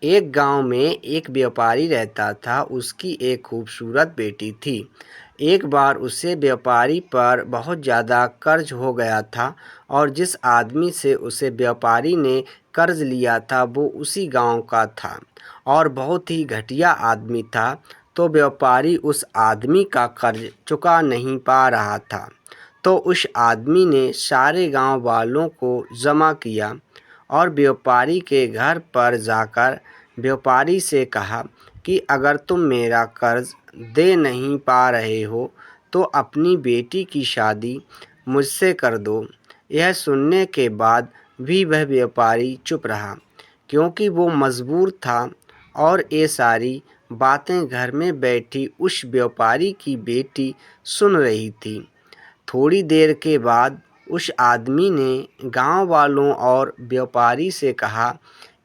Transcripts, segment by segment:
एक गांव में एक व्यापारी रहता था। उसकी एक खूबसूरत बेटी थी। एक बार उसे व्यापारी पर बहुत ज़्यादा कर्ज हो गया था और जिस आदमी से उसे व्यापारी ने कर्ज लिया था वो उसी गांव का था और बहुत ही घटिया आदमी था। तो व्यापारी उस आदमी का कर्ज चुका नहीं पा रहा था। तो उस आदमी ने सारे गांव वालों को जमा किया और व्यापारी के घर पर जाकर व्यापारी से कहा कि अगर तुम मेरा कर्ज दे नहीं पा रहे हो तो अपनी बेटी की शादी मुझसे कर दो। यह सुनने के बाद भी वह व्यापारी चुप रहा क्योंकि वो मजबूर था और ये सारी बातें घर में बैठी उस व्यापारी की बेटी सुन रही थी। थोड़ी देर के बाद उस आदमी ने गांव वालों और व्यापारी से कहा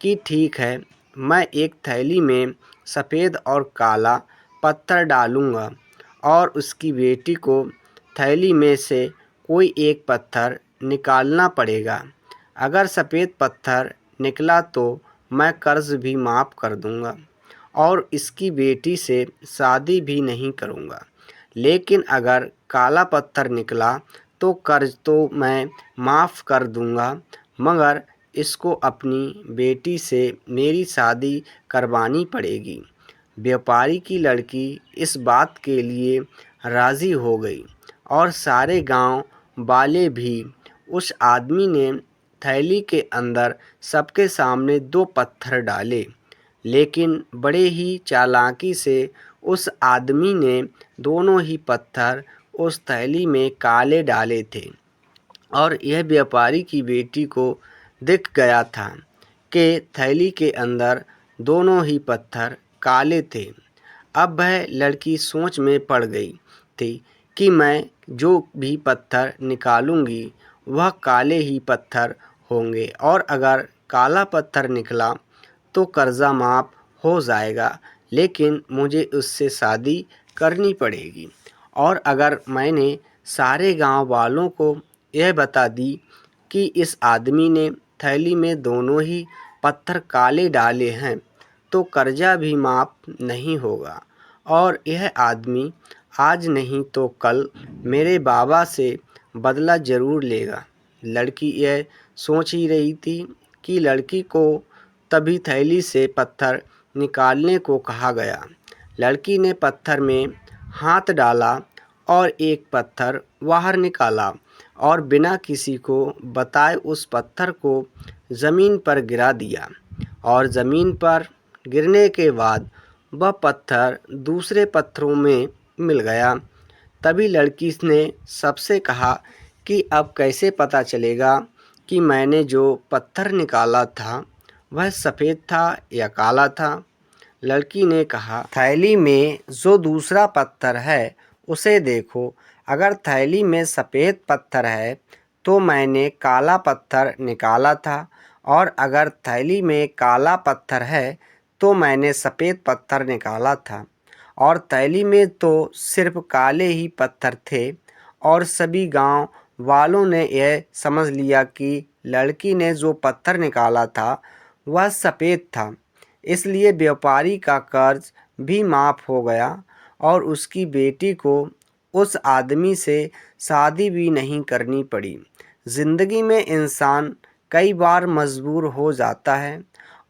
कि ठीक है, मैं एक थैली में सफ़ेद और काला पत्थर डालूँगा और उसकी बेटी को थैली में से कोई एक पत्थर निकालना पड़ेगा। अगर सफ़ेद पत्थर निकला तो मैं कर्ज़ भी माफ़ कर दूँगा और इसकी बेटी से शादी भी नहीं करूँगा। लेकिन अगर काला पत्थर निकला तो कर्ज तो मैं माफ़ कर दूँगा, मगर इसको अपनी बेटी से मेरी शादी करवानी पड़ेगी। व्यापारी की लड़की इस बात के लिए राज़ी हो गई और सारे गांव वाले भी। उस आदमी ने थैली के अंदर सबके सामने 2 पत्थर डाले, लेकिन बड़े ही चालाकी से उस आदमी ने दोनों ही पत्थर उस थैली में काले डाले थे और यह व्यापारी की बेटी को दिख गया था कि थैली के अंदर दोनों ही पत्थर काले थे। अब वह लड़की सोच में पड़ गई थी कि मैं जो भी पत्थर निकालूंगी वह काले ही पत्थर होंगे और अगर काला पत्थर निकला तो कर्ज़ा माफ़ हो जाएगा, लेकिन मुझे उससे शादी करनी पड़ेगी। और अगर मैंने सारे गांव वालों को यह बता दी कि इस आदमी ने थैली में दोनों ही पत्थर काले डाले हैं तो कर्जा भी माफ़ नहीं होगा और यह आदमी आज नहीं तो कल मेरे बाबा से बदला ज़रूर लेगा। लड़की यह सोच ही रही थी कि लड़की को तभी थैली से पत्थर निकालने को कहा गया। लड़की ने पत्थर में हाथ डाला और एक पत्थर बाहर निकाला और बिना किसी को बताए उस पत्थर को ज़मीन पर गिरा दिया और ज़मीन पर गिरने के बाद वह पत्थर दूसरे पत्थरों में मिल गया। तभी लड़की ने सबसे कहा कि अब कैसे पता चलेगा कि मैंने जो पत्थर निकाला था वह सफ़ेद था या काला था। लड़की ने कहा, थैली में जो दूसरा पत्थर है उसे देखो। अगर थैली में सफ़ेद पत्थर है तो मैंने काला पत्थर निकाला था और अगर थैली में काला पत्थर है तो मैंने सफ़ेद पत्थर निकाला था और थैली में तो सिर्फ काले ही पत्थर थे। और सभी गांव वालों ने यह समझ लिया कि लड़की ने जो पत्थर निकाला था वह सफ़ेद था। इसलिए व्यापारी का कर्ज भी माफ़ हो गया और उसकी बेटी को उस आदमी से शादी भी नहीं करनी पड़ी। ज़िंदगी में इंसान कई बार मजबूर हो जाता है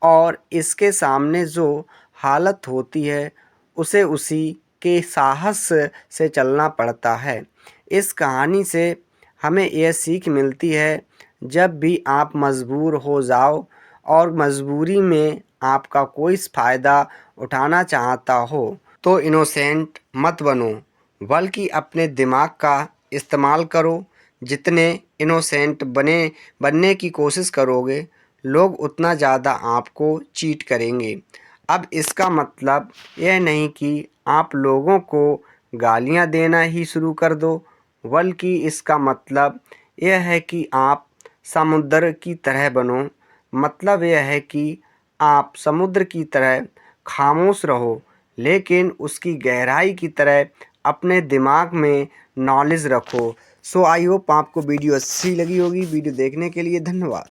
और इसके सामने जो हालत होती है उसे उसी के साहस से चलना पड़ता है। इस कहानी से हमें यह सीख मिलती है, जब भी आप मजबूर हो जाओ और मजबूरी में आपका कोई फ़ायदा उठाना चाहता हो तो इनोसेंट मत बनो, बल्कि अपने दिमाग का इस्तेमाल करो। जितने इनोसेंट बनने की कोशिश करोगे लोग उतना ज़्यादा आपको चीट करेंगे। अब इसका मतलब यह नहीं कि आप लोगों को गालियां देना ही शुरू कर दो, बल्कि इसका मतलब यह है कि आप समुद्र की तरह बनो। मतलब यह है कि आप समुद्र की तरह खामोश रहो, लेकिन उसकी गहराई की तरह अपने दिमाग में नॉलेज रखो। सो आई होप आपको वीडियो अच्छी लगी होगी। वीडियो देखने के लिए धन्यवाद।